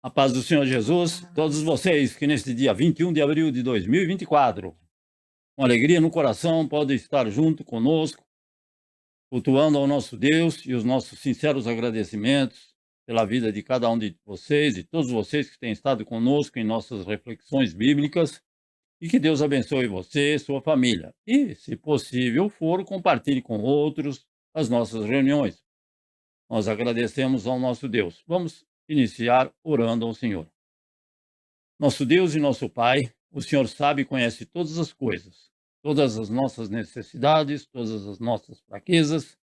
A paz do Senhor Jesus, todos vocês que neste dia 21 de abril de 2024, com alegria no coração, podem estar junto conosco, cultuando ao nosso Deus e os nossos sinceros agradecimentos pela vida de cada um de vocês e todos vocês que têm estado conosco em nossas reflexões bíblicas e que Deus abençoe você e sua família. E, se possível for, compartilhe com outros as nossas reuniões. Nós agradecemos ao nosso Deus. Vamos iniciar orando ao Senhor. Nosso Deus e nosso Pai, o Senhor sabe e conhece todas as coisas, todas as nossas necessidades, todas as nossas fraquezas,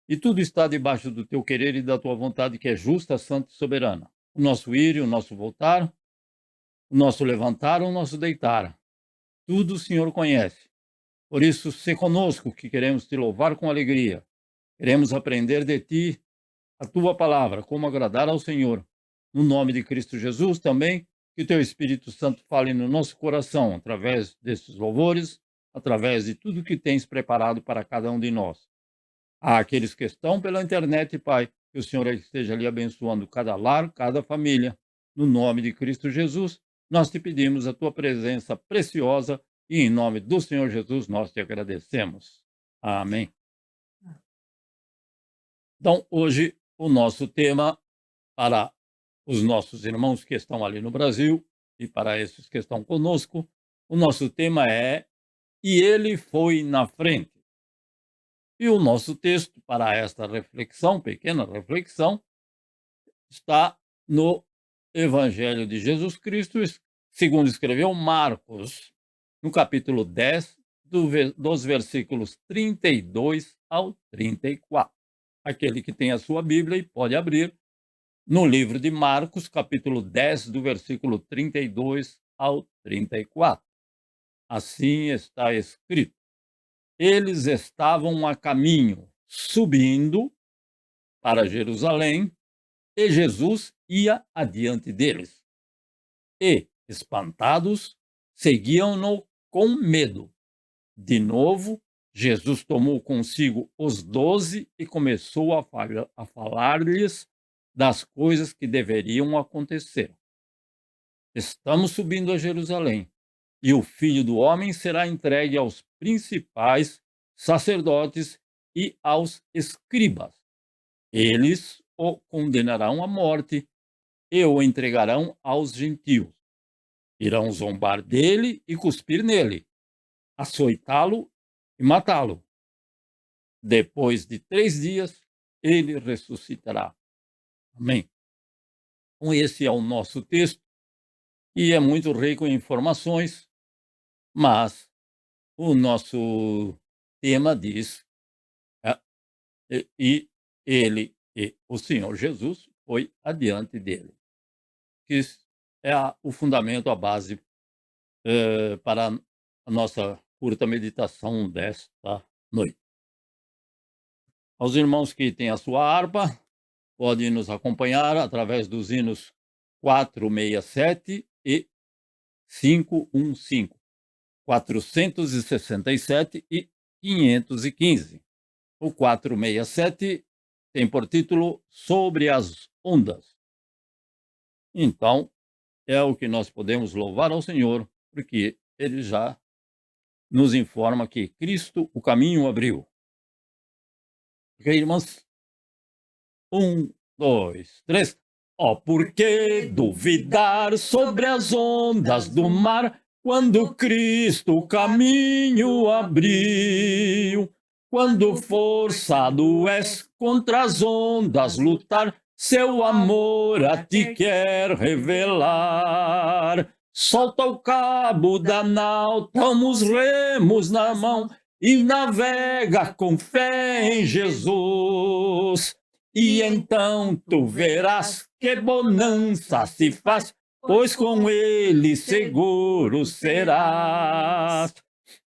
e tudo está debaixo do teu querer e da tua vontade, que é justa, santa e soberana. O nosso ir e o nosso voltar, o nosso levantar, o nosso deitar, tudo o Senhor conhece. Por isso, se conosco, que queremos te louvar com alegria. Queremos aprender de ti a tua palavra, como agradar ao Senhor. No nome de Cristo Jesus também, que o teu Espírito Santo fale no nosso coração, através desses louvores, através de tudo que tens preparado para cada um de nós. Há aqueles que estão pela internet, Pai, que o Senhor esteja ali abençoando cada lar, cada família. No nome de Cristo Jesus, nós te pedimos a tua presença preciosa e em nome do Senhor Jesus nós te agradecemos. Amém. Então, hoje, o nosso tema para os nossos irmãos que estão ali no Brasil e para esses que estão conosco, o nosso tema é "E ele foi na frente". E o nosso texto para esta reflexão, pequena reflexão, está no Evangelho de Jesus Cristo, segundo escreveu Marcos, no capítulo 10, dos versículos 32 ao 34. Aquele que tem a sua Bíblia e pode abrir no livro de Marcos, capítulo 10, do versículo 32 ao 34. Assim está escrito: eles estavam a caminho, subindo para Jerusalém, e Jesus ia adiante deles. E, espantados, seguiam-no com medo. De novo, Jesus tomou consigo os 12 e começou a falar-lhes das coisas que deveriam acontecer. Estamos subindo a Jerusalém, e o Filho do Homem será entregue aos principais sacerdotes e aos escribas. Eles o condenarão à morte e o entregarão aos gentios. Irão zombar dele e cuspir nele, açoitá-lo e matá-lo. Depois de 3 dias, ele ressuscitará. Amém. Então, esse é o nosso texto, e é muito rico em informações, mas o nosso tema diz, é, e ele e o Senhor Jesus foi adiante dele. Que é o fundamento, a base para a nossa curta meditação desta noite. Aos irmãos que têm a sua harpa, podem nos acompanhar através dos hinos 467 e 515, 467 e 515. O 467 tem por título Sobre as Ondas. Então, é o que nós podemos louvar ao Senhor, porque ele já nos informa que Cristo o caminho abriu. Ok, irmãos? 1, 2, 3. Ó, por que duvidar sobre as ondas do mar, quando Cristo o caminho abriu? Quando forçado és contra as ondas lutar, seu amor a ti quer revelar. Solta o cabo da nau, toma os remos na mão e navega com fé em Jesus. E então tu verás que bonança se faz, pois com ele seguro serás.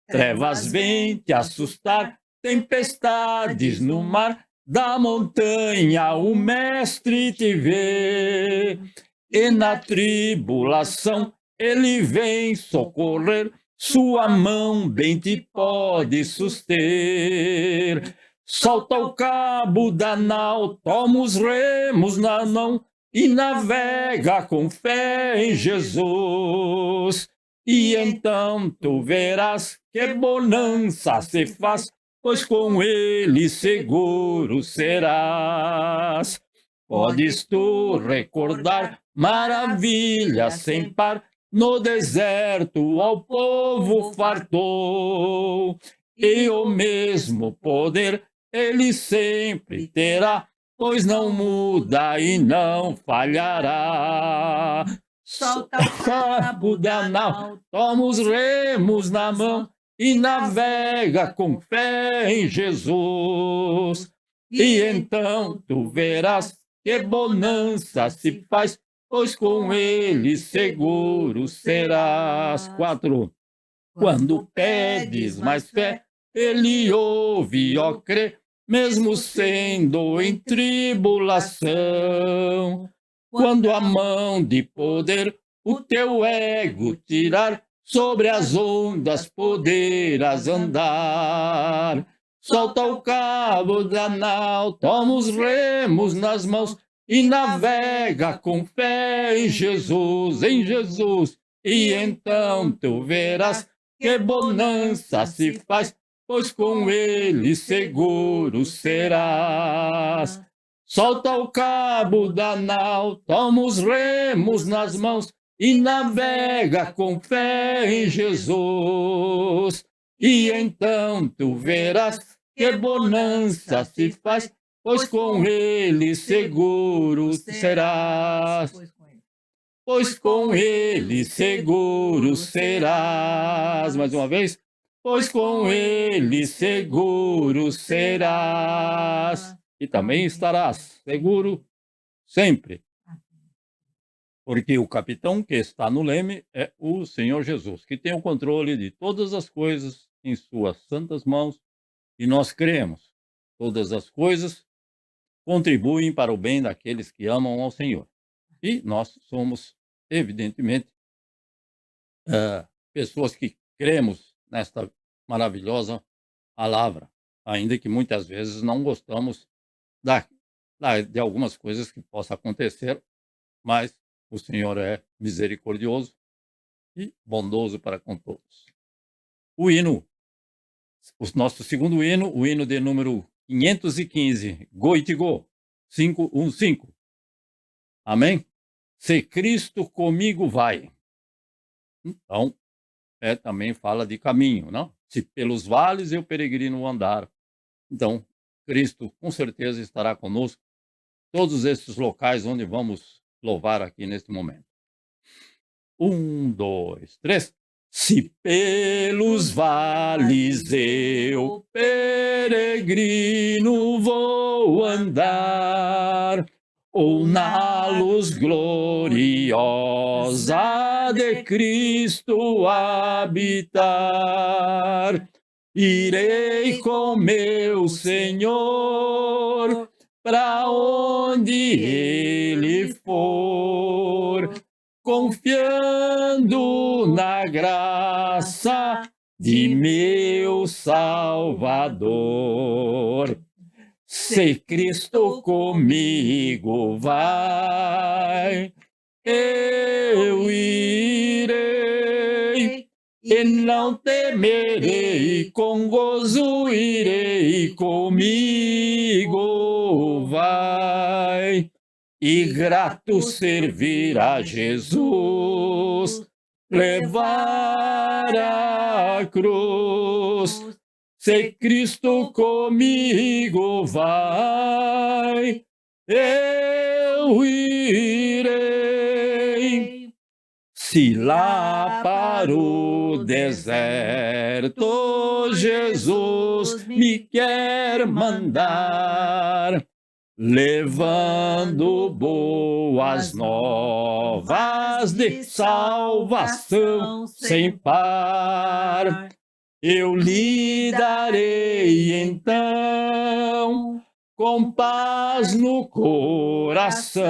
Trevas vêm te assustar, tempestades no mar, da montanha o mestre te vê. E na tribulação ele vem socorrer, sua mão bem te pode suster. Solta o cabo da nau, toma os remos na mão e navega com fé em Jesus. E então tu verás que bonança se faz, pois com ele seguro serás. Podes tu recordar maravilhas sem par, no deserto ao povo fartou, e o mesmo poder ele sempre terá, pois não muda e não falhará. Solta o cabo da nau, toma os remos na mão e navega com fé em Jesus. E então tu verás que bonança se faz, pois com ele seguro serás. 4. Quando pedes mais fé, ele ouve, ó crê, mesmo sendo em tribulação. Quando a mão de poder o teu ego tirar, sobre as ondas poderás andar. Solta o cabo da nau, toma os remos nas mãos e navega com fé em Jesus, em Jesus. E então tu verás que bonança se faz, pois com ele seguro serás. Solta o cabo da nau, toma os remos nas mãos e navega com fé em Jesus. E então tu verás que bonança se faz, pois com ele seguro serás. Pois com ele seguro serás. Mais uma vez. Pois com ele seguro serás. E também estarás seguro sempre. Porque o capitão que está no leme é o Senhor Jesus, que tem o controle de todas as coisas em suas santas mãos. E nós cremos. Todas as coisas contribuem para o bem daqueles que amam ao Senhor. E nós somos, evidentemente, pessoas que cremos nesta maravilhosa palavra, ainda que muitas vezes não gostamos de algumas coisas que possam acontecer, mas o Senhor é misericordioso e bondoso para com todos. O hino, o nosso segundo hino, o hino de número 515, Goitigo, 515. Amém? Se Cristo comigo vai. Então, também fala de caminho, não? Se pelos vales eu peregrino andar. Então, Cristo com certeza estará conosco todos esses locais onde vamos louvar aqui neste momento. 1, 2, 3. Se pelos vales eu peregrino vou andar, ou na luz gloriosa de Cristo habitar, irei com meu Senhor para onde Ele for, confiando na graça de meu Salvador. Se Cristo comigo vai, eu irei, e não temerei, com gozo irei, comigo vai. E grato servir a Jesus, levar a cruz. Se Cristo comigo vai, eu irei. Se lá para o deserto Jesus me quer mandar, levando boas novas de salvação sem par, eu lhe darei então, com paz no coração,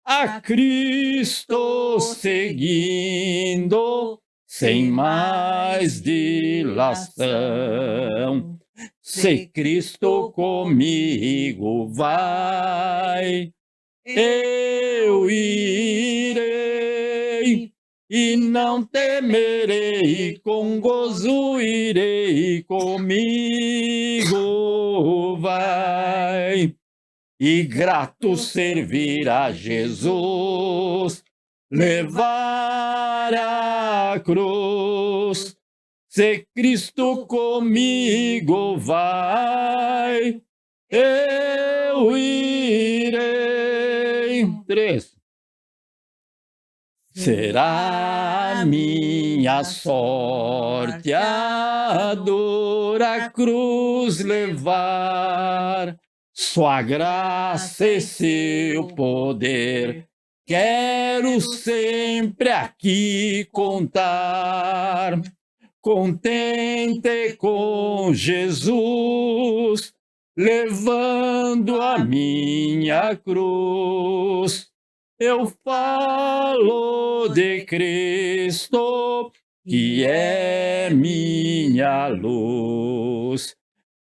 a Cristo seguindo, sem mais dilação. Se Cristo comigo vai, eu irei e não temerei, com gozo irei, comigo vai. E grato servir a Jesus, levar a cruz. Se Cristo comigo vai, eu irei. 3. Será minha sorte a dor a cruz levar, sua graça e seu poder quero sempre aqui contar. Contente com Jesus, levando a minha cruz. Eu falo de Cristo, que é minha luz.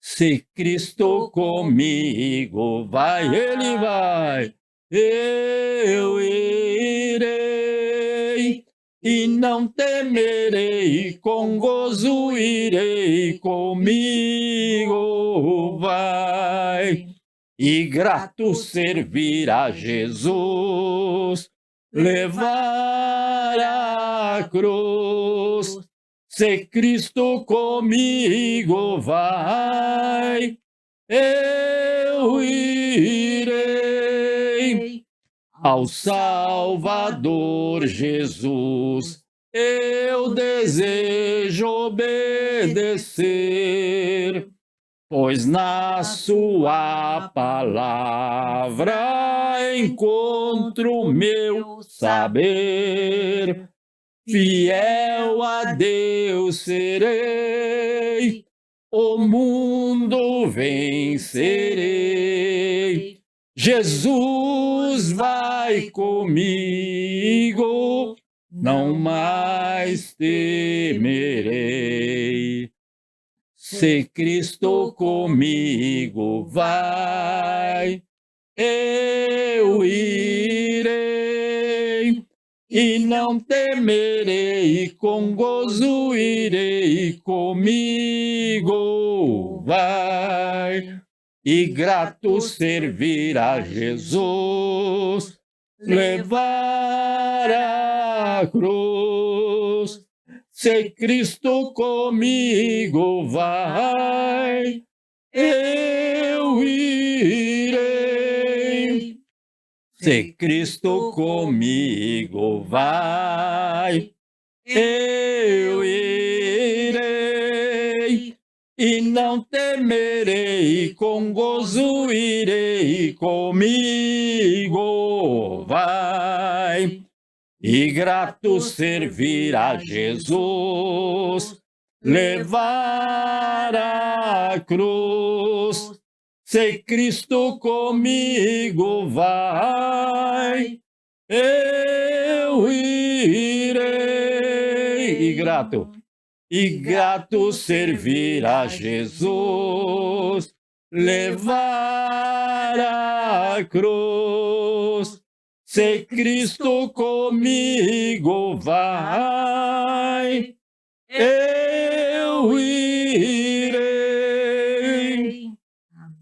Se Cristo comigo vai, Ele vai, eu irei. E não temerei, com gozo irei, comigo vai. E grato servir a Jesus, levar a cruz. Se Cristo comigo vai, eu irei. Ao Salvador Jesus, eu desejo obedecer, pois na sua palavra encontro meu saber. Fiel a Deus serei, o mundo vencerei. Jesus vai comigo, não mais temerei. Se Cristo comigo vai, eu irei. E não temerei, com gozo irei, comigo vai. E grato servir a Jesus, levar a cruz. Se Cristo comigo vai, eu irei. Se Cristo comigo vai, eu irei. E não temerei, com gozo irei, comigo vai. E grato servir a Jesus, levar a cruz. Se Cristo comigo vai, eu irei. E grato servir a Jesus, levar a cruz. Se Cristo comigo vai, eu irei.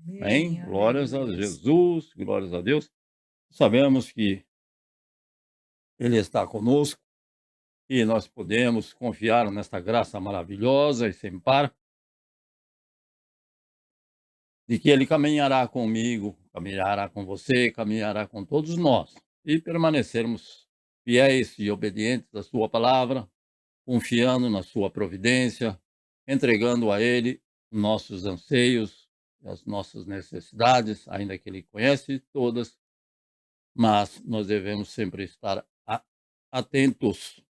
Amém? Glórias a Jesus, glórias a Deus. Sabemos que Ele está conosco e nós podemos confiar nesta graça maravilhosa e sem par, de que Ele caminhará comigo, caminhará com você, caminhará com todos nós, e permanecermos fiéis e obedientes à Sua palavra, confiando na Sua providência, entregando a Ele nossos anseios, as nossas necessidades, ainda que Ele conhece todas, mas nós devemos sempre estar atentos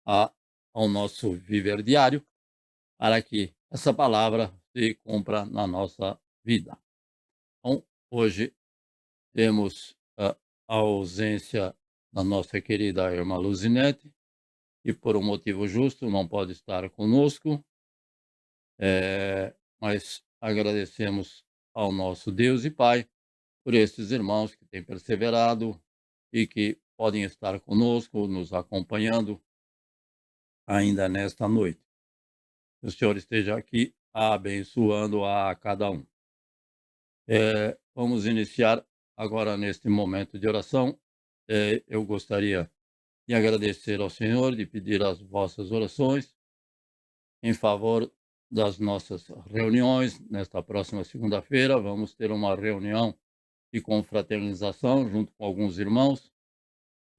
a, ao nosso viver diário, para que essa palavra se cumpra na nossa vida. Então, hoje temos a ausência da nossa querida irmã Luzinete, que por um motivo justo não pode estar conosco, mas agradecemos ao nosso Deus e Pai por esses irmãos que têm perseverado e que podem estar conosco, nos acompanhando ainda nesta noite. Que o Senhor esteja aqui abençoando a cada um. Vamos iniciar agora neste momento de oração. Eu gostaria de agradecer ao Senhor, de pedir as vossas orações em favor das nossas reuniões. Nesta próxima segunda-feira, vamos ter uma reunião de confraternização junto com alguns irmãos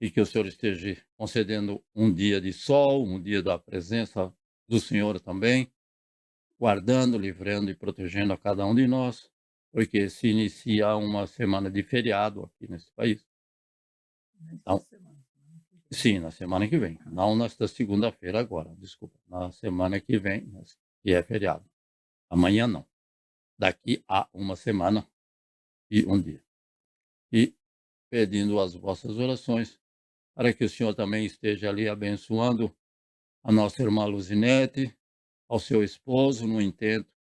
e que o Senhor esteja concedendo um dia de sol, um dia da presença do Senhor também, guardando, livrando e protegendo a cada um de nós, porque se inicia uma semana de feriado aqui nesse país. Então, sim, na semana que vem. Não nesta segunda-feira agora, desculpa. Na semana que vem, que é feriado. Amanhã não. Daqui a uma semana e um dia. E pedindo as vossas orações para que o Senhor também esteja ali abençoando a nossa irmã Luzinete, ao seu esposo, no intento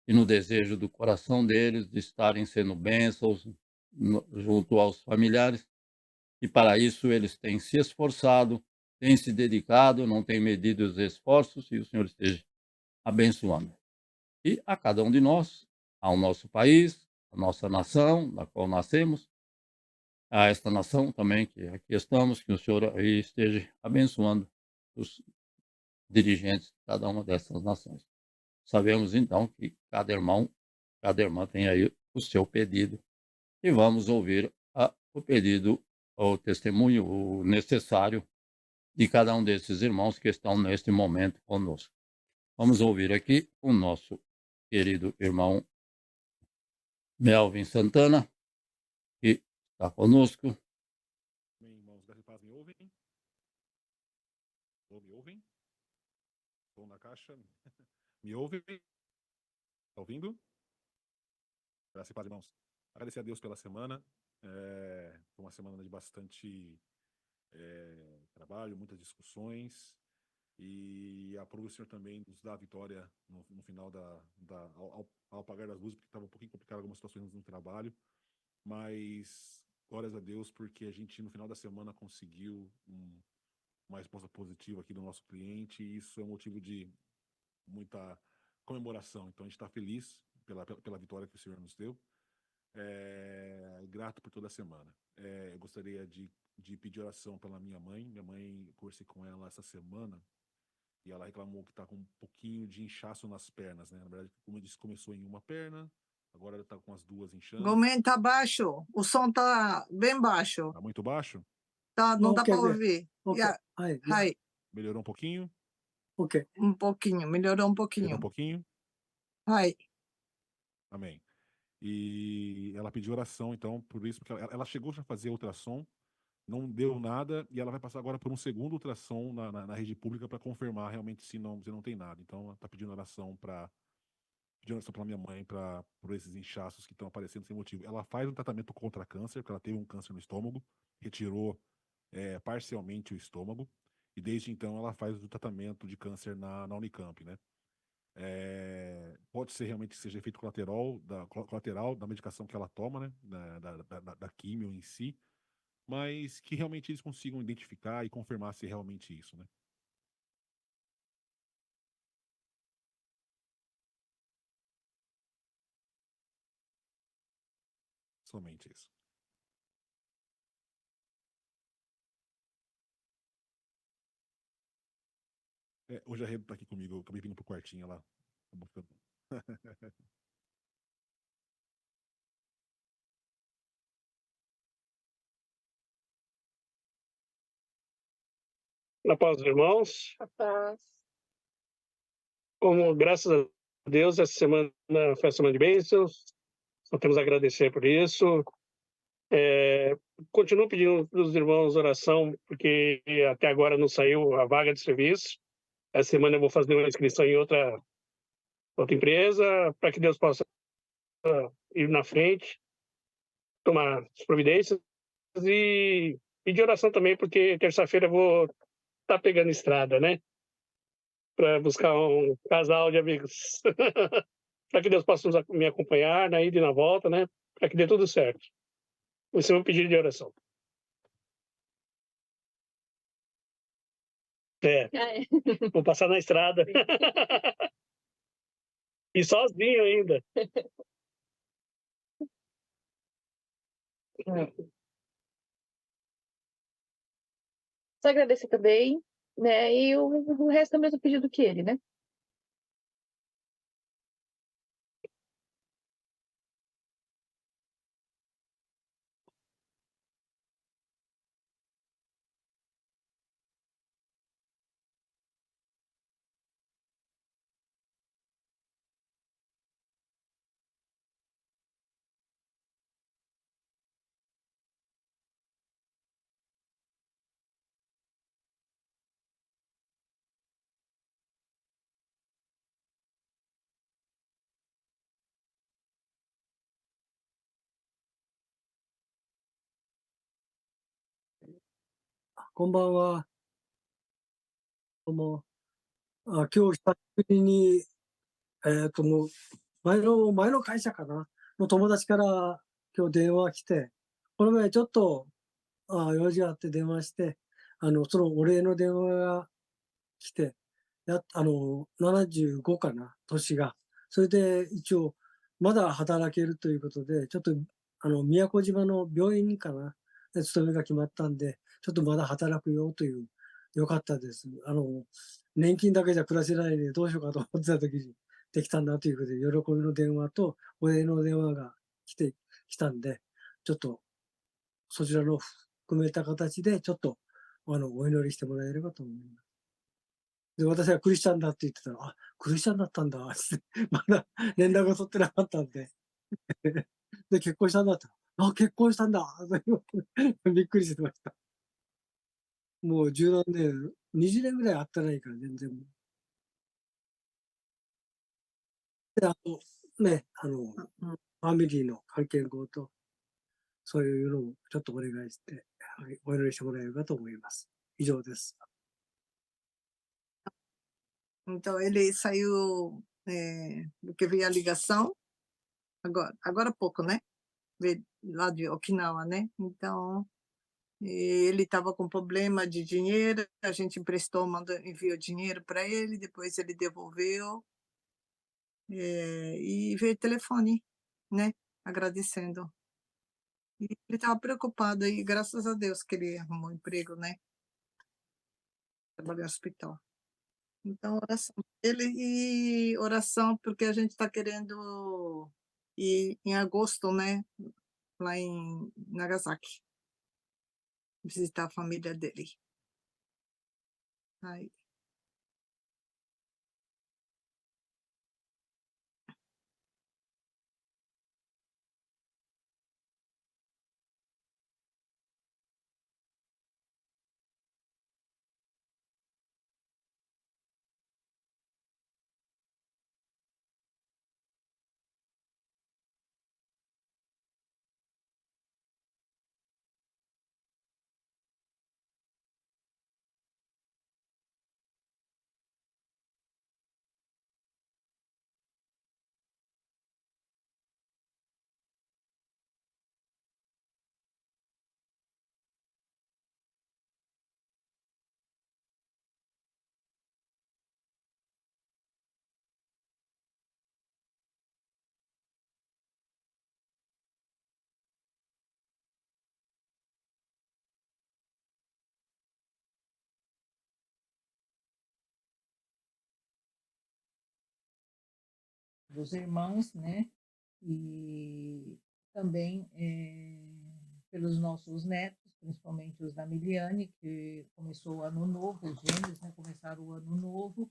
e no desejo do coração deles de estarem sendo bênçãos junto aos familiares. E para isso eles têm se esforçado, têm se dedicado, não têm medido os esforços e o Senhor esteja abençoando. E a cada um de nós, ao nosso país, a nossa nação, na qual nascemos, a esta nação também, que aqui estamos, que o Senhor aí esteja abençoando os dirigentes de cada uma dessas nações. Sabemos então que cada irmão, cada irmã tem aí o seu pedido e vamos ouvir o pedido, o testemunho o necessário de cada um desses irmãos que estão neste momento conosco. Vamos ouvir aqui o nosso querido irmão Melvin Santana, que está conosco. Bem, irmãos, graça e paz, me ouvem? Me ouvem? Estou na caixa. Me ouvem? Está ouvindo? Graça e paz, irmãos. Agradecer a Deus pela semana. Foi uma semana de bastante trabalho, muitas discussões. E aprove o Senhor também nos dar a vitória no final ao apagar das luzes, porque estava um pouquinho complicado algumas situações no trabalho. Mas glórias a Deus, porque a gente no final da semana conseguiu uma resposta positiva aqui do nosso cliente, e isso é um motivo de muita comemoração. Então a gente está feliz pela vitória que o Senhor nos deu. Grato por toda a semana. Eu gostaria de pedir oração pela minha mãe. Minha mãe, conversei com ela essa semana e ela reclamou que está com um pouquinho de inchaço nas pernas, né? Na verdade, como eu disse, começou em uma perna, agora ela está com as duas inchando. Gomen, tá baixo. O som tá bem baixo. Tá muito baixo? Tá, não dá Ok, para ouvir. Ok. Yeah. Hi. Melhorou um pouquinho? Ok. Um pouquinho, melhorou um Melhorou pouquinho. um pouquinho? Hi. Amém. E ela pediu oração, então, por isso, porque ela chegou já a fazer ultrassom, não deu nada, e ela vai passar agora por um segundo ultrassom na rede pública para confirmar realmente se não tem nada. Então, ela está pedindo oração para minha mãe por esses inchaços que estão aparecendo sem motivo. Ela faz um tratamento contra câncer, porque ela teve um câncer no estômago, retirou parcialmente o estômago, e desde então ela faz o tratamento de câncer na Unicamp, né? Pode ser realmente que seja efeito colateral da medicação que ela toma, né? Da químio em si, mas que realmente eles consigam identificar e confirmar se é realmente isso, né? Somente isso. Hoje a Rede tá aqui comigo, eu acabei vindo pro quartinho lá. Na paz dos irmãos, A paz. como graças a Deus, essa semana foi a semana de bênçãos, só temos a agradecer por isso. Continuo pedindo para os irmãos oração, porque até agora não saiu a vaga de serviço. Essa semana eu vou fazer uma inscrição em outra empresa, para que Deus possa ir na frente, tomar as providências e pedir oração também, porque terça-feira eu vou estar pegando estrada, né? Para buscar um casal de amigos. Para que Deus possa me acompanhar na ida e na volta, né? Para que dê tudo certo. Esse é o meu pedido de oração. É, vou passar na estrada. E sozinho ainda. Só agradecer também, né? E o resto é o mesmo pedido que ele, né?こんばんは。どうも。今日久しぶりに、もう、前の会社かなの友達から今日電話来て、この前ちょっと、用事があって電話して、そのお礼の電話が来て、75かな、年が。それで一応、まだ働けるということで、ちょっと、宮古島の病院かな、で勤めが決まったんで、ちょっとまだ働くよという、よかったです。年金だけじゃ暮らせないでどうしようかと思ってた時にできたんだということで、喜びの電話とお礼の電話が来たんで、ちょっとそちらの含めた形で、ちょっと、お祈りしてもらえればと思います。で、私はクリスチャンだって言ってたら、あ、クリスチャンだったんだってまだ連絡を取ってなかったんでで、結婚したんだって、あ、結婚したんだびっくりしてました。もう十何年、20年ぐらい会ってないから全然。で、ね、ファミリーの関係語と、そういうのをちょっとお願いして、はい、お祈りしてもらえればと思います。以上です。Então, ele saiu, porque veio a ligação, agora há pouco, né? Veio lá de Okinawa, né? Então, ele estava com problema de dinheiro, a gente emprestou, enviou dinheiro para ele, depois ele devolveu, e veio telefone, né? Agradecendo. E ele estava preocupado, e graças a Deus que ele arrumou emprego, né? Trabalhou no hospital. Então, oração ele e oração, porque a gente está querendo ir em agosto, né? Lá em Nagasaki, visitar a família dele. Aí, dos irmãos, né? E também pelos nossos netos, principalmente os da Miliane, que começou o ano novo, os gêmeos, né? Começaram o ano novo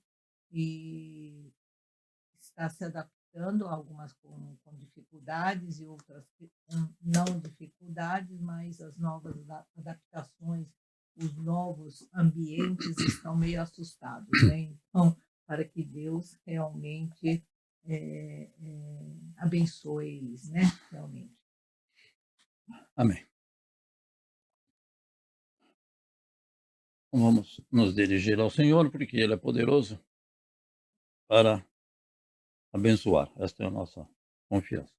e está se adaptando, algumas com dificuldades e outras com não dificuldades, mas as novas adaptações, os novos ambientes estão meio assustados, né? Então, para que Deus realmente abençoe eles, né? Realmente. Amém. Vamos nos dirigir ao Senhor, porque Ele é poderoso para abençoar. Esta é a nossa confiança.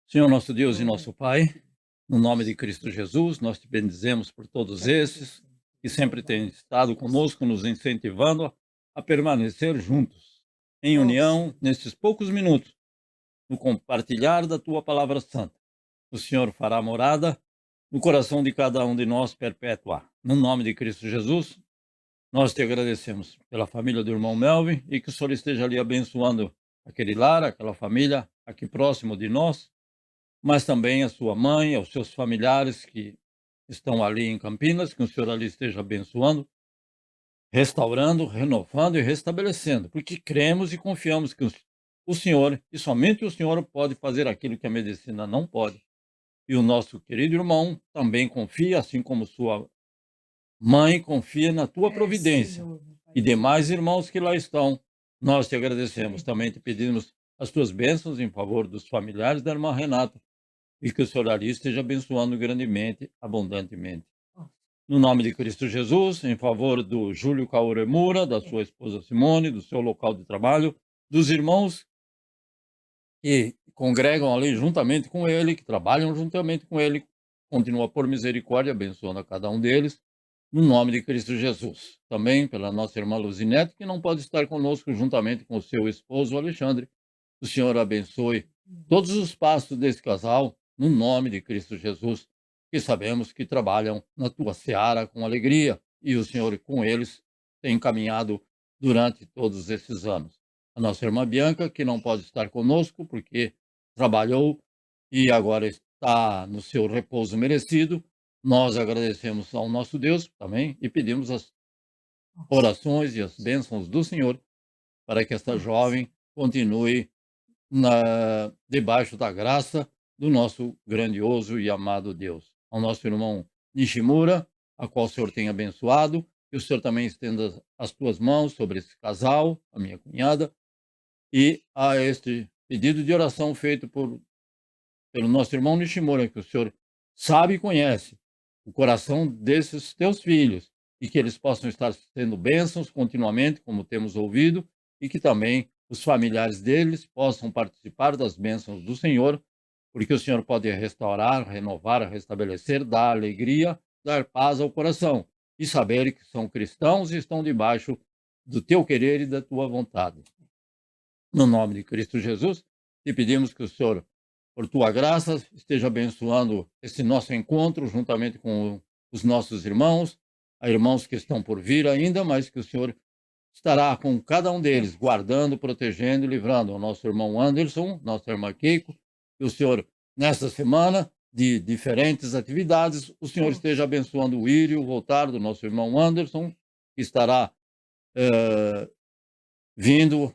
Senhor, nosso Deus e nosso Pai, No nome de Cristo Jesus, nós te bendizemos por todos esses que sempre têm estado conosco, nos incentivando a permanecer juntos, em união, nesses poucos minutos, no compartilhar da tua palavra santa. O Senhor fará morada no coração de cada um de nós perpétua. No nome de Cristo Jesus, nós te agradecemos pela família do irmão Melvin e que o Senhor esteja ali abençoando aquele lar, aquela família aqui próximo de nós, mas também a sua mãe, aos seus familiares que estão ali em Campinas, que o Senhor ali esteja abençoando, restaurando, renovando e restabelecendo, porque cremos e confiamos que o Senhor, e somente o Senhor, pode fazer aquilo que a medicina não pode. E o nosso querido irmão também confia, assim como sua mãe confia na tua providência. Senhor, meu Pai E do demais céu. irmãos que lá estão, nós te agradecemos. Também te pedimos as tuas bênçãos em favor dos familiares da irmã Renata e que o Senhor ali esteja abençoando grandemente, abundantemente. No nome de Cristo Jesus, em favor do Júlio Kauremura, da sua esposa Simone, do seu local de trabalho, dos irmãos que congregam ali juntamente com ele, que trabalham juntamente com ele, continua por misericórdia, abençoando a cada um deles, no nome de Cristo Jesus. Também pela nossa irmã Luzinete, que não pode estar conosco juntamente com o seu esposo Alexandre. O Senhor abençoe todos os passos desse casal, no nome de Cristo Jesus, que sabemos que trabalham na tua seara com alegria, e o Senhor com eles tem caminhado durante todos esses anos. A nossa irmã Bianca, que não pode estar conosco porque trabalhou e agora está no seu repouso merecido, nós agradecemos ao nosso Deus também e pedimos as orações e as bênçãos do Senhor para que esta jovem continue debaixo da graça do nosso grandioso e amado Deus. Ao nosso irmão Nishimura, a qual o Senhor tem abençoado, que o Senhor também estenda as tuas mãos sobre esse casal, a minha cunhada, e a este pedido de oração feito pelo nosso irmão Nishimura, que o Senhor sabe e conhece o coração desses teus filhos, e que eles possam estar sendo bênçãos continuamente, como temos ouvido, e que também os familiares deles possam participar das bênçãos do Senhor, porque o Senhor pode restaurar, renovar, restabelecer, dar alegria, dar paz ao coração, e saber que são cristãos e estão debaixo do teu querer e da tua vontade. No nome de Cristo Jesus, te pedimos que o Senhor, por tua graça, esteja abençoando esse nosso encontro juntamente com os nossos irmãos, há irmãos que estão por vir ainda, mas que o Senhor estará com cada um deles, guardando, protegendo e livrando. O nosso irmão Anderson, nossa irmã Keiko, que o Senhor, nesta semana de diferentes atividades, o Senhor esteja abençoando o ir e o voltar do nosso irmão Anderson, que estará vindo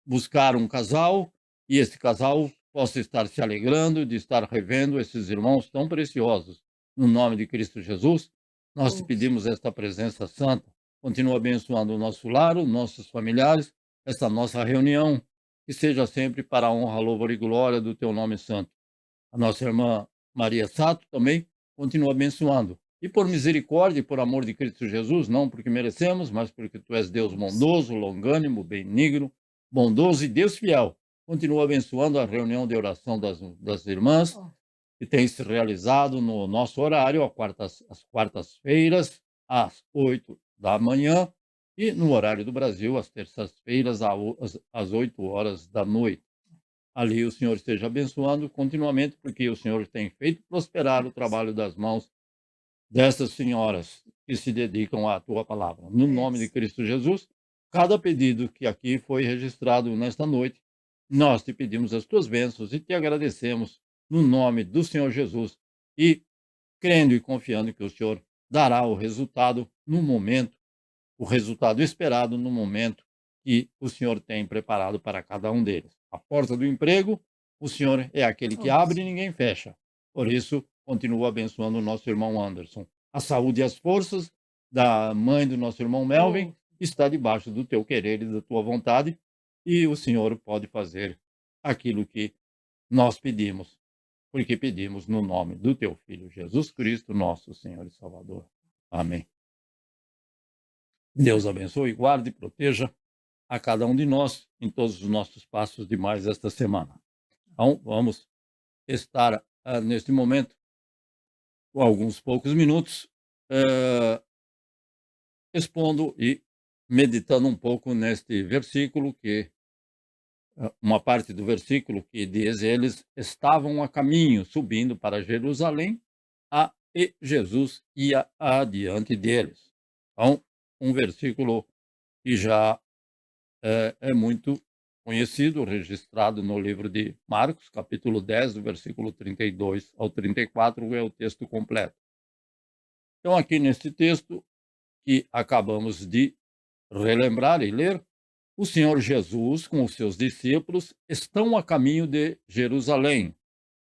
buscar um casal, e esse casal possa estar se alegrando de estar revendo esses irmãos tão preciosos. No nome de Cristo Jesus, nós te pedimos esta presença santa. Continua abençoando o nosso lar, os nossos familiares, esta nossa reunião, que seja sempre para a honra, louvor e glória do teu nome santo. A nossa irmã Maria Sato também continua abençoando. E por misericórdia e por amor de Cristo Jesus, não porque merecemos, mas porque tu és Deus bondoso, longânimo, benigno, bondoso e Deus fiel. Continua abençoando a reunião de oração das irmãs, que tem se realizado no nosso horário, às quartas-feiras, às 8 da manhã, e no horário do Brasil, às terças-feiras, às 8 horas da noite. Ali o Senhor esteja abençoando continuamente, porque o Senhor tem feito prosperar o trabalho das mãos dessas senhoras que se dedicam à tua palavra. No nome de Cristo Jesus, cada pedido que aqui foi registrado nesta noite, nós te pedimos as tuas bênçãos e te agradecemos no nome do Senhor Jesus e crendo e confiando que o Senhor dará o resultado no momento, o resultado esperado no momento que o Senhor tem preparado para cada um deles. A porta do emprego, o Senhor é aquele que abre e ninguém fecha. Por isso, continua abençoando o nosso irmão Anderson. A saúde e as forças da mãe do nosso irmão Melvin está debaixo do teu querer e da tua vontade, e o Senhor pode fazer aquilo que nós pedimos, porque pedimos no nome do teu Filho Jesus Cristo, nosso Senhor e Salvador. Amém. Deus abençoe, guarde e proteja a cada um de nós em todos os nossos passos de mais esta semana. Então, vamos estar neste momento com alguns poucos minutos, expondo e meditando um pouco neste versículo uma parte do versículo que diz: eles estavam a caminho, subindo para Jerusalém, e Jesus ia adiante deles. Então, um versículo que já é muito conhecido, registrado no livro de Marcos, capítulo 10, do versículo 32 ao 34, é o texto completo. Então, aqui nesse texto que acabamos de relembrar e ler, o Senhor Jesus, com os seus discípulos, estão a caminho de Jerusalém,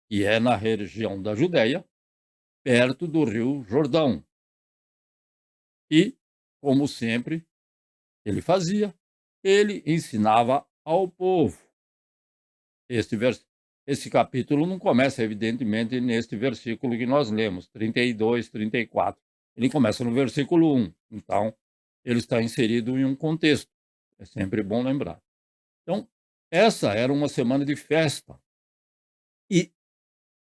que é na região da Judéia, perto do rio Jordão. E, como sempre ele fazia, ele ensinava ao povo. Esse capítulo não começa, evidentemente, neste versículo que nós lemos, 32, 34. Ele começa no versículo 1. Então, ele está inserido em um contexto. É sempre bom lembrar. Então, essa era uma semana de festa. E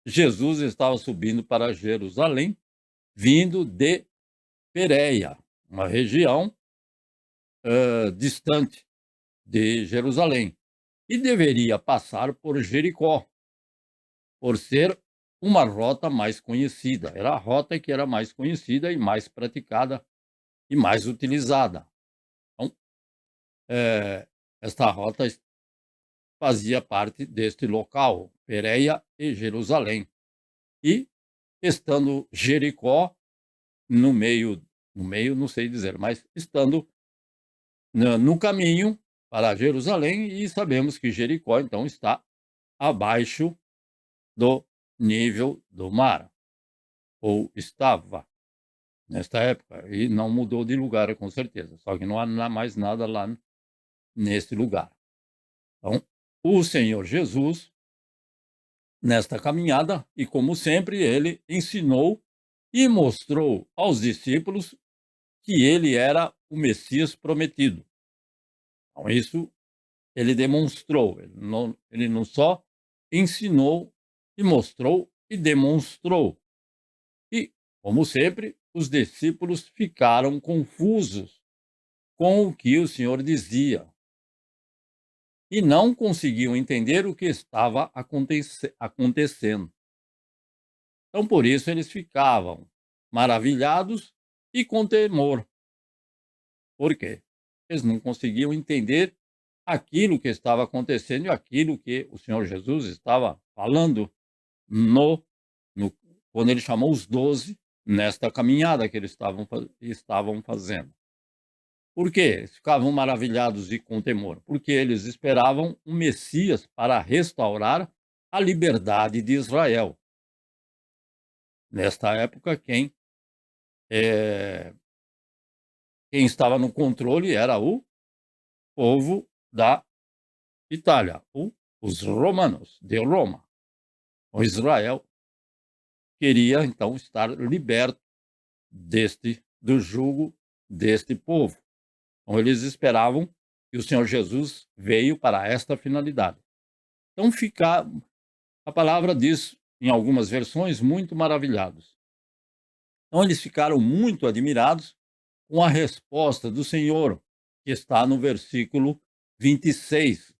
Jesus estava subindo para Jerusalém, vindo de Pérea, uma região distante de Jerusalém, e deveria passar por Jericó, por ser uma rota mais conhecida. Era a rota que era mais conhecida e mais praticada e mais utilizada. Então, esta rota fazia parte deste local, Pérea e Jerusalém. E, estando Jericó no meio, não sei dizer, mas estando no caminho para Jerusalém, e sabemos que Jericó, então, está abaixo do nível do mar, ou estava nesta época, e não mudou de lugar, com certeza, só que não há mais nada lá nesse lugar. Então, o Senhor Jesus, nesta caminhada, e como sempre, ele ensinou e mostrou aos discípulos que ele era o Messias prometido. Então, isso ele demonstrou, ele não só ensinou, e mostrou e demonstrou. E, como sempre, os discípulos ficaram confusos com o que o Senhor dizia e não conseguiam entender o que estava acontecendo. Então, por isso, eles ficavam maravilhados e com temor. Por quê? Eles não conseguiam entender aquilo que estava acontecendo e aquilo que o Senhor Jesus estava falando no, no quando ele chamou os 12 nesta caminhada que eles estavam fazendo. Por quê? Eles ficavam maravilhados e com temor? Porque eles esperavam um Messias para restaurar a liberdade de Israel. Nesta época, eh, quem estava no controle era o povo da Itália, os romanos de Roma. O Israel queria então estar liberto do jugo deste povo. Então eles esperavam, e o Senhor Jesus veio para esta finalidade. Então a palavra diz em algumas versões, muito maravilhados. Então eles ficaram muito admirados com a resposta do Senhor, que está no versículo 26.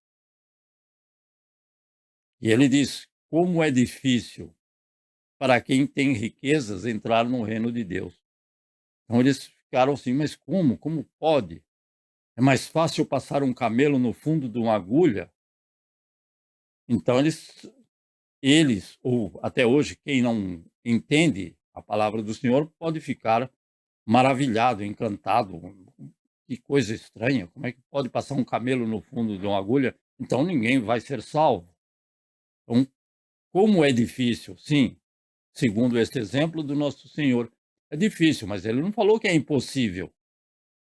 E ele diz: como é difícil para quem tem riquezas entrar no reino de Deus. Então eles ficaram assim, mas como? Como pode? É mais fácil passar um camelo no fundo de uma agulha? Então ou até hoje, quem não entende a palavra do Senhor, pode ficar maravilhado, encantado. Que coisa estranha, como é que pode passar um camelo no fundo de uma agulha? Então ninguém vai ser salvo. Então, como é difícil, sim, segundo este exemplo do nosso Senhor. É difícil, mas ele não falou que é impossível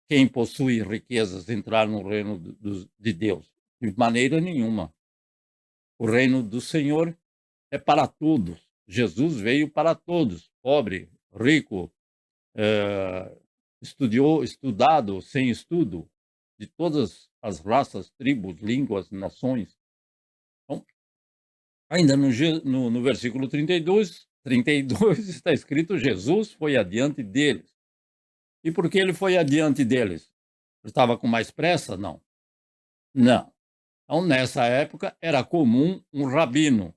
quem possui riquezas entrar no reino de Deus. De maneira nenhuma. O reino do Senhor é para todos. Jesus veio para todos, pobre, rico, estudado, sem estudo, de todas as raças, tribos, línguas, nações. Então, ainda no versículo 32, 32 está escrito: Jesus foi adiante deles. E por que ele foi adiante deles? Ele estava com mais pressa? Não. Não. Então, nessa época, era comum um rabino,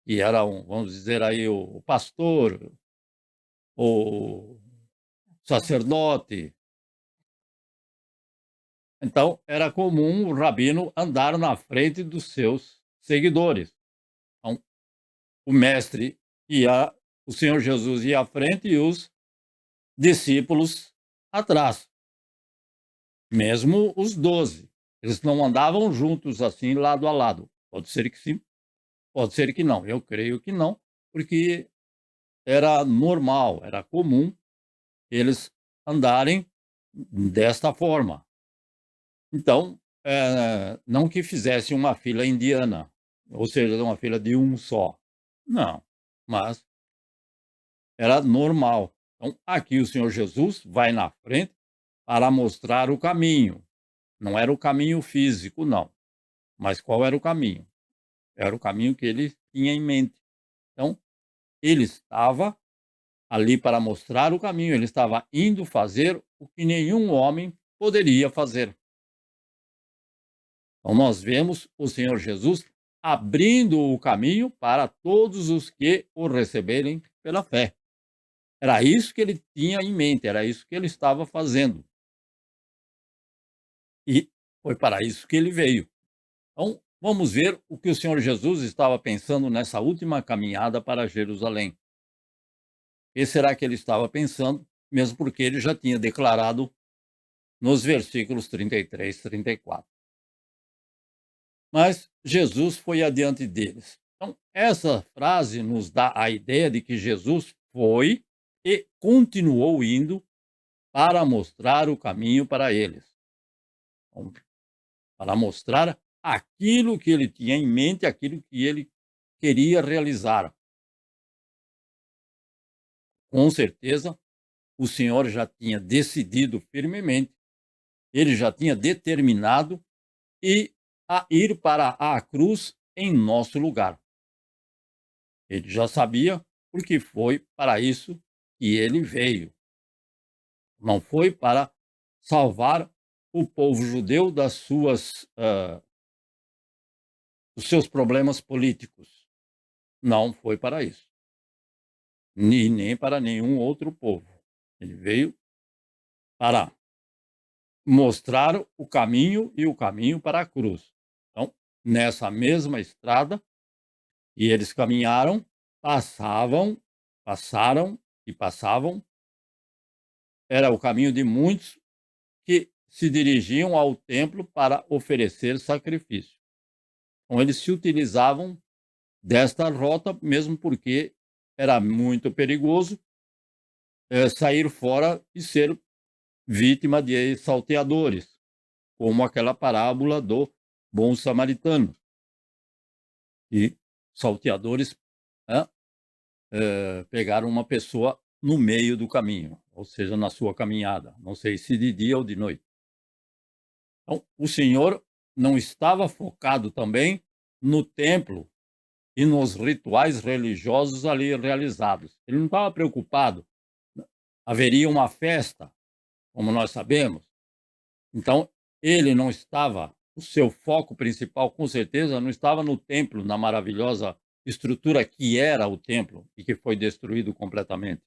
que era vamos dizer aí, o pastor, o sacerdote. Então, era comum o rabino andar na frente dos seus seguidores. Então, o mestre ia, o Senhor Jesus ia à frente e os discípulos atrás. Mesmo os 12. Eles não andavam juntos assim, lado a lado. Pode ser que sim, pode ser que não. Eu creio que não, porque era normal, era comum eles andarem desta forma. Então, não que fizesse uma fila indiana, ou seja, uma fila de um só. Não, mas era normal. Então, aqui o Senhor Jesus vai na frente para mostrar o caminho. Não era o caminho físico, não. Mas qual era o caminho? Era o caminho que ele tinha em mente. Então, ele estava ali para mostrar o caminho, ele estava indo fazer o que nenhum homem poderia fazer. Então, nós vemos o Senhor Jesus abrindo o caminho para todos os que o receberem pela fé. Era isso que ele tinha em mente, era isso que ele estava fazendo. E foi para isso que ele veio. Então, vamos ver o que o Senhor Jesus estava pensando nessa última caminhada para Jerusalém. O que será que ele estava pensando? Mesmo porque ele já tinha declarado nos versículos 33 e 34. Mas Jesus foi adiante deles. Então, essa frase nos dá a ideia de que Jesus foi e continuou indo para mostrar o caminho para eles. Então, para mostrar aquilo que ele tinha em mente, aquilo que ele queria realizar. Com certeza, o Senhor já tinha decidido firmemente, ele já tinha determinado a ir para a cruz em nosso lugar. Ele já sabia, porque foi para isso que ele veio. Não foi para salvar o povo judeu dos seus problemas políticos. Não foi para isso. Nem para nenhum outro povo. Ele veio para mostrar o caminho e o caminho para a cruz. Então, nessa mesma estrada, e eles caminharam, passaram e passavam. Era o caminho de muitos que se dirigiam ao templo para oferecer sacrifício. Então, eles se utilizavam desta rota, mesmo porque era muito perigoso sair fora e ser vítima de salteadores, como aquela parábola do bom samaritano. E salteadores pegaram uma pessoa no meio do caminho, ou seja, na sua caminhada, não sei se de dia ou de noite. Então, o Senhor não estava focado também no templo e nos rituais religiosos ali realizados. Ele não estava preocupado. Haveria uma festa, como nós sabemos. Então, ele não estava, o seu foco principal, com certeza, não estava no templo, na maravilhosa estrutura que era o templo e que foi destruído completamente.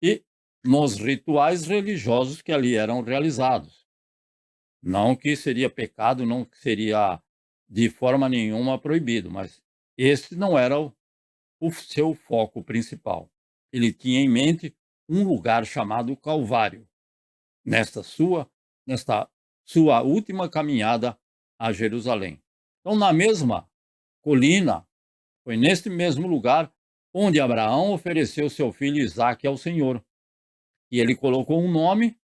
E nos rituais religiosos que ali eram realizados. Não que seria pecado, não que seria de forma nenhuma proibido, mas esse não era o seu foco principal. Ele tinha em mente um lugar chamado Calvário, nesta sua última caminhada a Jerusalém. Então, na mesma colina, foi neste mesmo lugar onde Abraão ofereceu seu filho Isaque ao Senhor. E ele colocou um nome,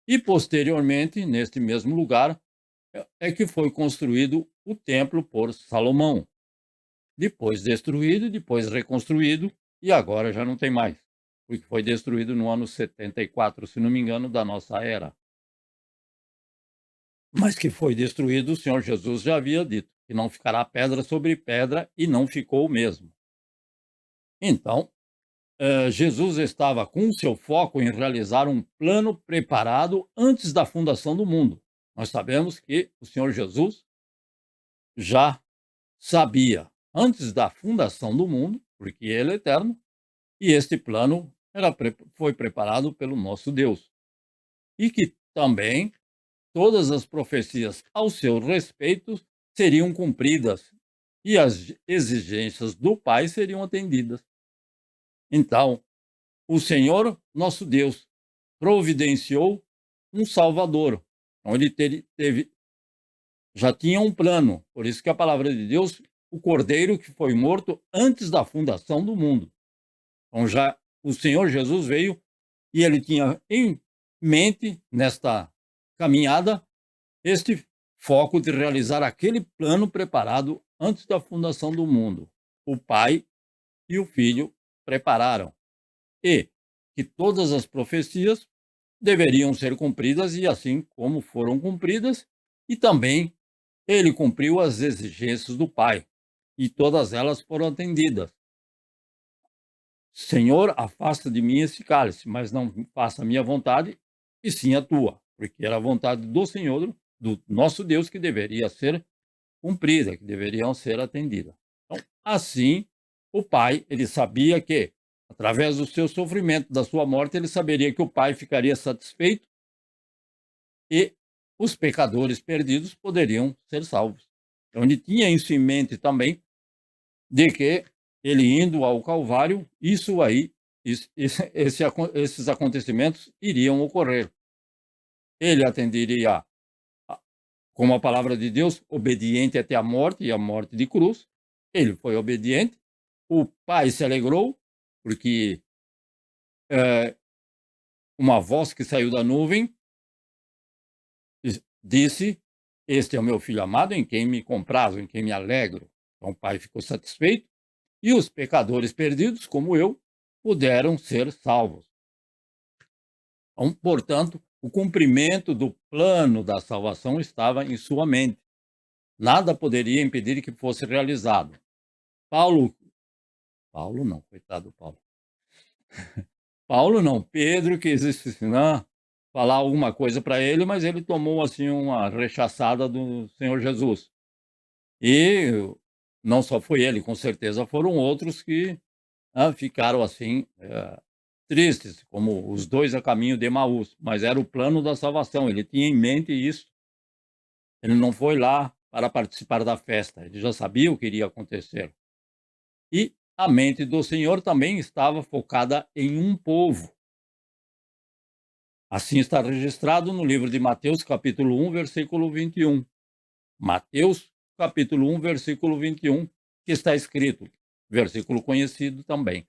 e posteriormente, neste mesmo lugar, é que foi construído o templo por Salomão. Depois destruído, depois reconstruído, e agora já não tem mais, porque foi destruído no ano 74, se não me engano, da nossa era. Mas que foi destruído, o Senhor Jesus já havia dito, que não ficará pedra sobre pedra, e não ficou mesmo. Então, Jesus estava com seu foco em realizar um plano preparado antes da fundação do mundo. Nós sabemos que o Senhor Jesus já sabia antes da fundação do mundo, porque Ele é eterno, e este plano foi preparado pelo nosso Deus. E que também todas as profecias ao seu respeito seriam cumpridas e as exigências do Pai seriam atendidas. Então, o Senhor, nosso Deus, providenciou um Salvador. Então, ele já tinha um plano. Por isso que a palavra de Deus, o Cordeiro que foi morto antes da fundação do mundo. Então, já o Senhor Jesus veio e ele tinha em mente, nesta caminhada, este foco de realizar aquele plano preparado antes da fundação do mundo. O Pai e o Filho prepararam. E que todas as profecias deveriam ser cumpridas, e assim como foram cumpridas, e também ele cumpriu as exigências do Pai, e todas elas foram atendidas. Senhor, afasta de mim esse cálice, mas não faça a minha vontade, e sim a tua, porque era a vontade do Senhor, do nosso Deus, que deveria ser cumprida, que deveriam ser atendida. Então, assim, o Pai, ele sabia que, através do seu sofrimento, da sua morte, ele saberia que o Pai ficaria satisfeito e os pecadores perdidos poderiam ser salvos. Então, ele tinha isso em mente também, de que ele indo ao Calvário, esses acontecimentos iriam ocorrer. Ele atenderia, como a palavra de Deus, obediente até a morte e a morte de cruz. Ele foi obediente. O Pai se alegrou, porque uma voz que saiu da nuvem disse: Este é o meu filho amado, em quem me comprazo, em quem me alegro. Então o Pai ficou satisfeito, e os pecadores perdidos, como eu, puderam ser salvos. Então, portanto, o cumprimento do plano da salvação estava em sua mente. Nada poderia impedir que fosse realizado. Paulo não, coitado do Paulo. Paulo não, Pedro quis ensinar, falar alguma coisa para ele, mas ele tomou assim uma rechaçada do Senhor Jesus. E não só foi ele, com certeza foram outros que ficaram assim tristes, como os dois a caminho de Emaús, mas era o plano da salvação, ele tinha em mente isso. Ele não foi lá para participar da festa, ele já sabia o que iria acontecer. E a mente do Senhor também estava focada em um povo. Assim está registrado no livro de Mateus, capítulo 1, versículo 21. Mateus, capítulo 1, versículo 21, que está escrito, versículo conhecido também.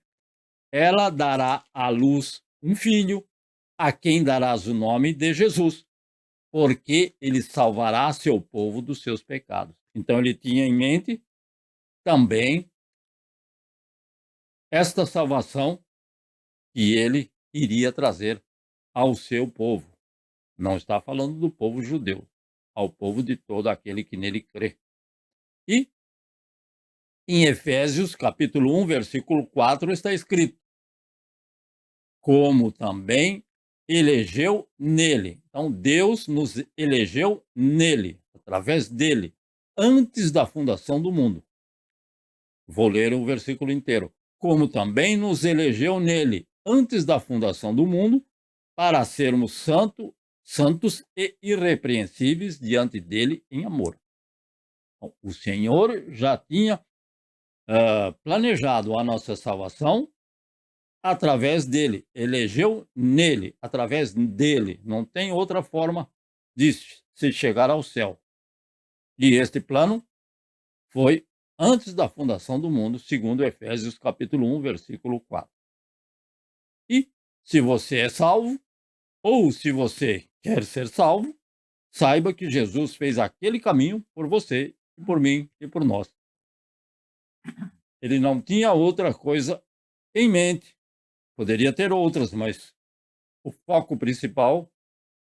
Ela dará à luz um filho, a quem darás o nome de Jesus, porque ele salvará seu povo dos seus pecados. Então ele tinha em mente também esta salvação que ele iria trazer ao seu povo. Não está falando do povo judeu, ao povo de todo aquele que nele crê. E em Efésios, capítulo 1, versículo 4, está escrito: como também elegeu nele. Então, Deus nos elegeu nele, através dele, antes da fundação do mundo. Vou ler o versículo inteiro. Como também nos elegeu nele, antes da fundação do mundo, para sermos santos e irrepreensíveis diante dele em amor. Então, o Senhor já tinha planejado a nossa salvação através dele, elegeu nele, através dele. Não tem outra forma de se chegar ao céu. E este plano foi antes da fundação do mundo, segundo Efésios capítulo 1, versículo 4. E se você é salvo, ou se você quer ser salvo, saiba que Jesus fez aquele caminho por você, e por mim e por nós. Ele não tinha outra coisa em mente. Poderia ter outras, mas o foco principal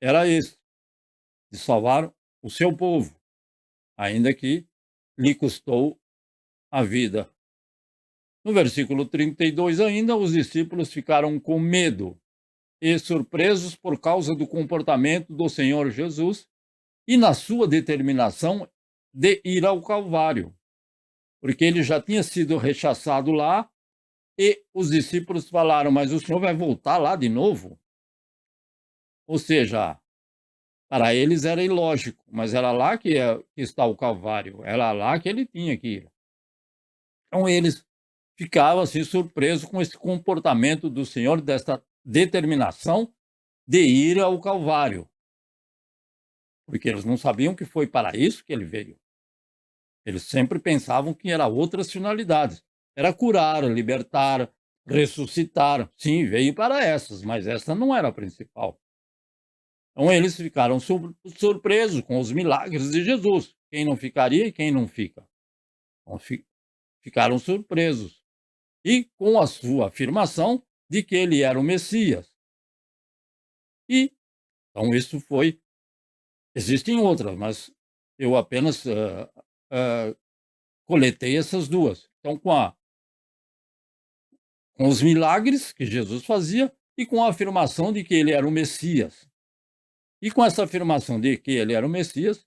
era esse, de salvar o seu povo, ainda que lhe custou a vida. No versículo 32 ainda, os discípulos ficaram com medo e surpresos por causa do comportamento do Senhor Jesus e na sua determinação de ir ao Calvário, porque ele já tinha sido rechaçado lá e os discípulos falaram: mas o Senhor vai voltar lá de novo? Ou seja, para eles era ilógico, mas era lá que está o Calvário, era lá que ele tinha que ir. Então eles ficavam assim surpresos com esse comportamento do Senhor, dessa determinação de ir ao Calvário, porque eles não sabiam que foi para isso que ele veio. Eles sempre pensavam que era outras finalidades. Era curar, libertar, ressuscitar. Sim, veio para essas, mas essa não era a principal. Então eles ficaram surpresos com os milagres de Jesus. Quem não ficaria e quem não fica? Então, ficaram surpresos. E com a sua afirmação de que ele era o Messias. E então isso foi. Existem outras, mas eu apenas coletei essas duas. Então, com os milagres que Jesus fazia e com a afirmação de que ele era o Messias. E com essa afirmação de que ele era o Messias,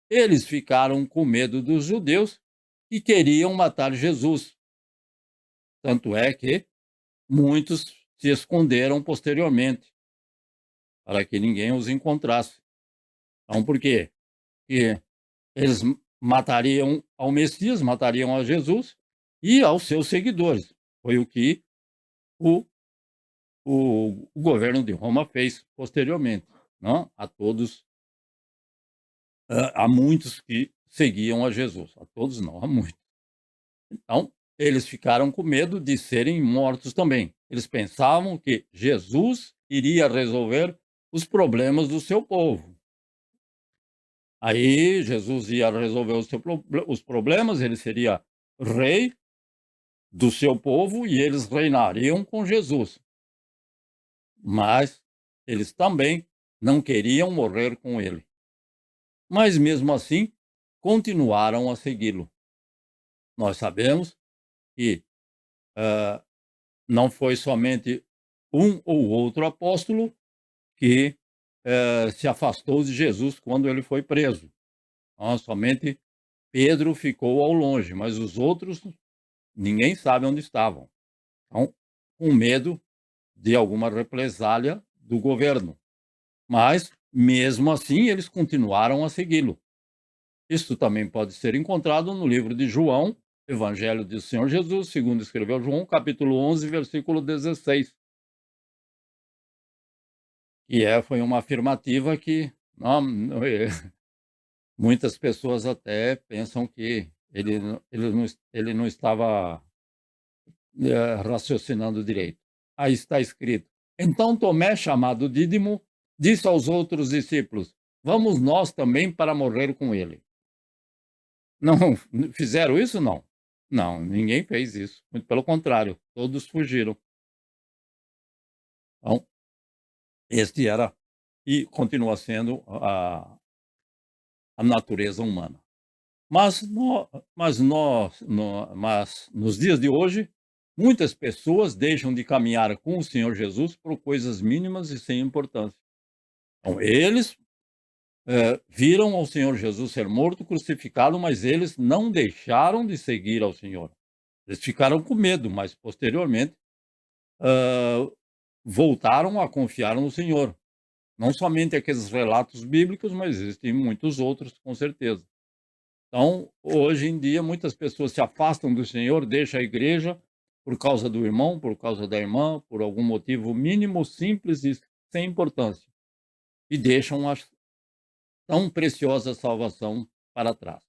eles ficaram com medo dos judeus que queriam matar Jesus. Tanto é que muitos se esconderam posteriormente, para que ninguém os encontrasse. Então, por quê? Porque eles matariam ao Messias, matariam a Jesus e aos seus seguidores. Foi o que o governo de Roma fez posteriormente, não? A todos, a muitos que seguiam a Jesus. A todos não, a muitos. Então, eles ficaram com medo de serem mortos também. Eles pensavam que Jesus iria resolver os problemas do seu povo. Aí Jesus ia resolver os problemas, ele seria rei do seu povo e eles reinariam com Jesus. Mas eles também não queriam morrer com ele. Mas mesmo assim, continuaram a segui-lo. Nós sabemos que não foi somente um ou outro apóstolo que se afastou de Jesus quando ele foi preso. Somente Pedro ficou ao longe, mas os outros, ninguém sabe onde estavam. Então, com medo de alguma represália do governo. Mas, mesmo assim, eles continuaram a segui-lo. Isso também pode ser encontrado no livro de João, Evangelho do Senhor Jesus, segundo escreveu João, capítulo 11, versículo 16. Foi uma afirmativa que muitas pessoas até pensam que ele não estava raciocinando direito. Aí está escrito: então Tomé, chamado Dídimo, disse aos outros discípulos: vamos nós também para morrer com ele. Não fizeram isso? Não. Não, ninguém fez isso. Muito pelo contrário, todos fugiram. Então, este era e continua sendo a natureza humana. Mas nos dias de hoje, muitas pessoas deixam de caminhar com o Senhor Jesus por coisas mínimas e sem importância. Então, eles viram ao Senhor Jesus ser morto, crucificado, mas eles não deixaram de seguir ao Senhor. Eles ficaram com medo, mas posteriormente voltaram a confiar no Senhor. Não somente aqueles relatos bíblicos, mas existem muitos outros, com certeza. Então, hoje em dia, muitas pessoas se afastam do Senhor, deixam a igreja por causa do irmão, por causa da irmã, por algum motivo mínimo, simples e sem importância. E deixam a tão preciosa salvação para trás.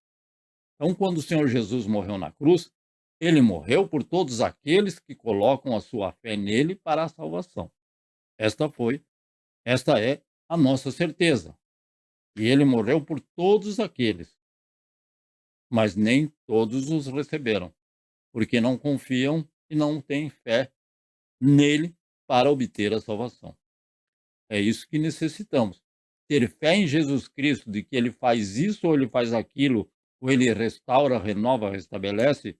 Então, quando o Senhor Jesus morreu na cruz, ele morreu por todos aqueles que colocam a sua fé nele para a salvação. Esta é a nossa certeza. E ele morreu por todos aqueles, mas nem todos os receberam, porque não confiam e não têm fé nele para obter a salvação. É isso que necessitamos. Ter fé em Jesus Cristo, de que ele faz isso ou ele faz aquilo, ou ele restaura, renova, restabelece,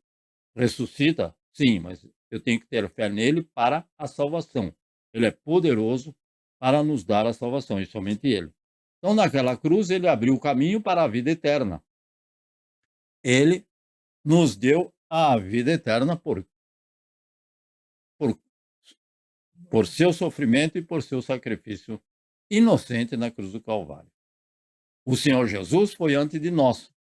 ressuscita. Sim, mas eu tenho que ter fé nele para a salvação. Ele é poderoso para nos dar a salvação, e somente ele. Então, naquela cruz, ele abriu o caminho para a vida eterna. Ele nos deu a vida eterna por, por seu sofrimento e por seu sacrifício inocente na cruz do Calvário. O Senhor Jesus foi antes de nós.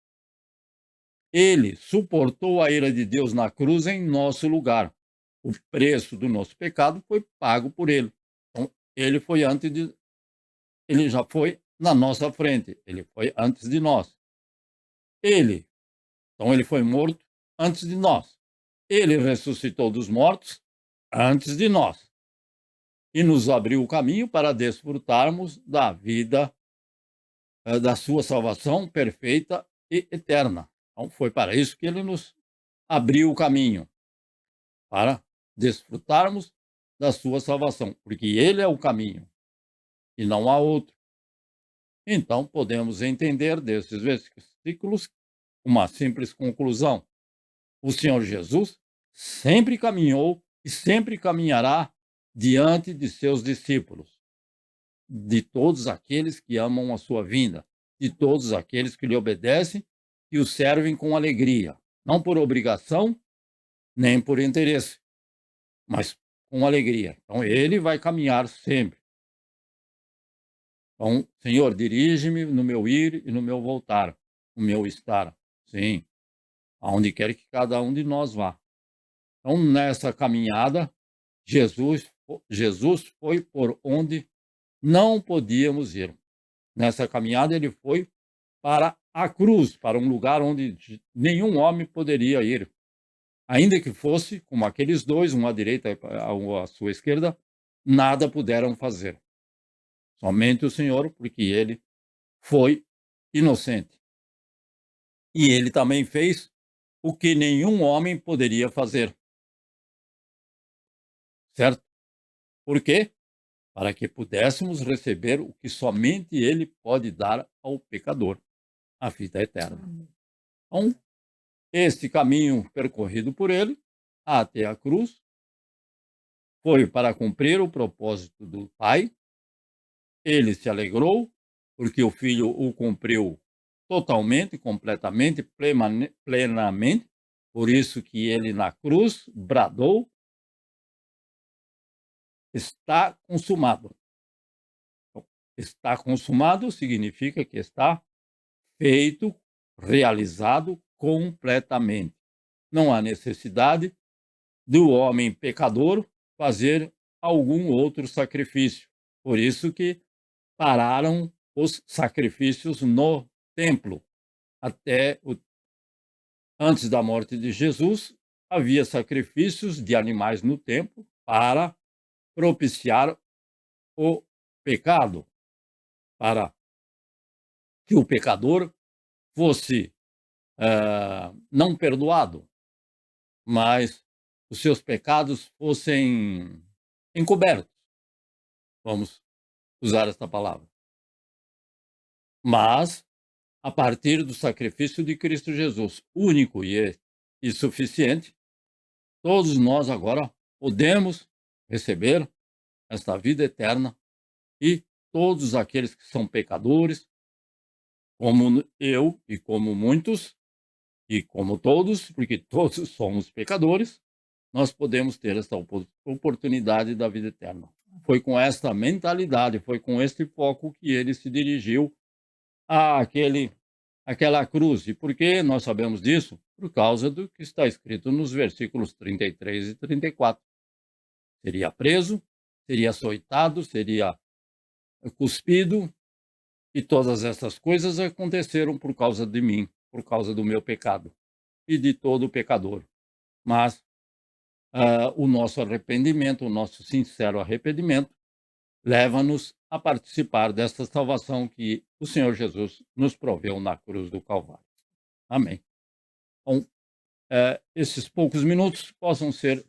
Ele suportou a ira de Deus na cruz em nosso lugar. O preço do nosso pecado foi pago por ele. Então, ele foi antes de. Ele já foi na nossa frente. Ele foi antes de nós. Então, ele foi morto antes de nós. Ele ressuscitou dos mortos antes de nós. E nos abriu o caminho para desfrutarmos da vida, da sua salvação perfeita e eterna. Então, foi para isso que ele nos abriu o caminho, para desfrutarmos da sua salvação, porque ele é o caminho e não há outro. Então, podemos entender desses versículos uma simples conclusão. O Senhor Jesus sempre caminhou e sempre caminhará diante de seus discípulos, de todos aqueles que amam a sua vinda, de todos aqueles que lhe obedecem e o servem com alegria, não por obrigação, nem por interesse, mas com alegria. Então, ele vai caminhar sempre. Então, Senhor, dirige-me no meu ir e no meu voltar, no meu estar. Sim, aonde quer que cada um de nós vá. Então, nessa caminhada, Jesus foi por onde não podíamos ir. Nessa caminhada, ele foi para a cruz, para um lugar onde nenhum homem poderia ir. Ainda que fosse como aqueles dois, um à direita e à sua esquerda, nada puderam fazer. Somente o Senhor, porque ele foi inocente. E ele também fez o que nenhum homem poderia fazer. Certo? Por quê? Para que pudéssemos receber o que somente ele pode dar ao pecador, a vida eterna. Então, esse caminho percorrido por ele até a cruz foi para cumprir o propósito do Pai. Ele se alegrou porque o Filho o cumpriu totalmente, completamente, plenamente. Por isso que ele na cruz bradou: está consumado. Está consumado significa que está feito, realizado completamente. Não há necessidade do homem pecador fazer algum outro sacrifício. Por isso que pararam os sacrifícios no templo. Antes da morte de Jesus, havia sacrifícios de animais no templo para propiciar o pecado, para que o pecador fosse não perdoado, mas os seus pecados fossem encobertos. Vamos usar esta palavra. Mas, a partir do sacrifício de Cristo Jesus, único e suficiente, todos nós agora podemos receber esta vida eterna, e todos aqueles que são pecadores, como eu e como muitos, e como todos, porque todos somos pecadores, nós podemos ter esta oportunidade da vida eterna. Foi com esta mentalidade, foi com este foco que ele se dirigiu àquela cruz. E por que nós sabemos disso? Por causa do que está escrito nos versículos 33 e 34. Seria preso, seria açoitado, seria cuspido, e todas essas coisas aconteceram por causa de mim, por causa do meu pecado e de todo pecador. Mas o nosso arrependimento, o nosso sincero arrependimento, leva-nos a participar dessa salvação que o Senhor Jesus nos proveu na cruz do Calvário. Amém. Então, esses poucos minutos possam ser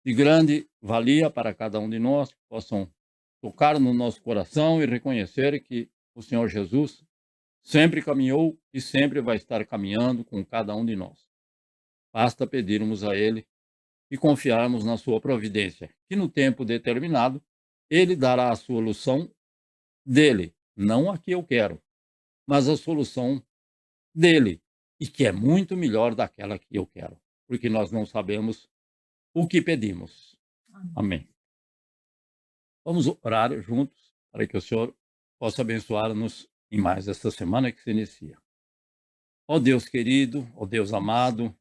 de grande valia para cada um de nós, que possam tocar no nosso coração e reconhecer que o Senhor Jesus sempre caminhou e sempre vai estar caminhando com cada um de nós. Basta pedirmos a Ele e confiarmos na sua providência, que no tempo determinado ele dará a solução dele, não a que eu quero, mas a solução dele, e que é muito melhor daquela que eu quero, porque nós não sabemos o que pedimos. Amém. Amém. Vamos orar juntos para que o Senhor possa abençoar-nos em mais esta semana que se inicia. Ó Deus querido, ó Deus amado,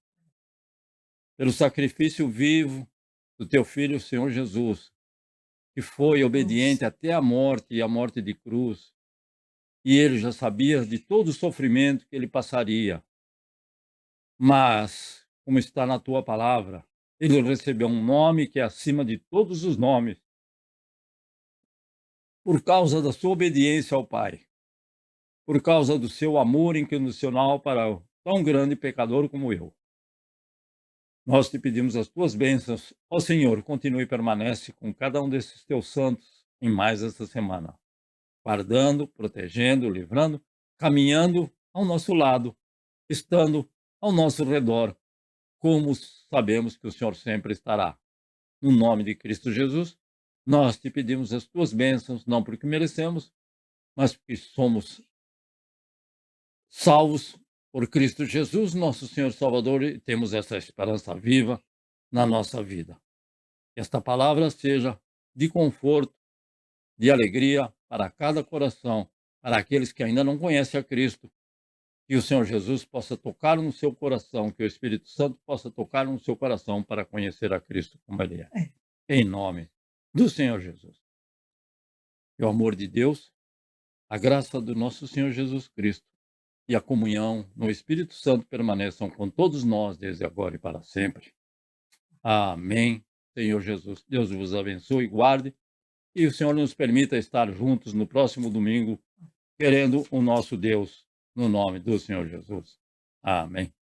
pelo sacrifício vivo do teu Filho, Senhor Jesus, que foi obediente até a morte e a morte de cruz, e ele já sabia de todo o sofrimento que ele passaria. Mas, como está na tua palavra, ele recebeu um nome que é acima de todos os nomes, por causa da sua obediência ao Pai, por causa do seu amor incondicional para o tão grande pecador como eu. Nós te pedimos as tuas bênçãos. Ó Senhor, continue e permanece com cada um desses teus santos em mais esta semana, guardando, protegendo, livrando, caminhando ao nosso lado, estando ao nosso redor, como sabemos que o Senhor sempre estará. No nome de Cristo Jesus, nós te pedimos as tuas bênçãos, não porque merecemos, mas porque somos salvos por Cristo Jesus, nosso Senhor Salvador, e temos essa esperança viva na nossa vida. Que esta palavra seja de conforto, de alegria para cada coração, para aqueles que ainda não conhecem a Cristo, que o Senhor Jesus possa tocar no seu coração, que o Espírito Santo possa tocar no seu coração para conhecer a Cristo como Ele é. Em nome do Senhor Jesus. Que o amor de Deus, a graça do nosso Senhor Jesus Cristo e a comunhão no Espírito Santo permaneçam com todos nós desde agora e para sempre. Amém. Senhor Jesus, Deus vos abençoe e guarde, e o Senhor nos permita estar juntos no próximo domingo, querendo o nosso Deus, no nome do Senhor Jesus. Amém.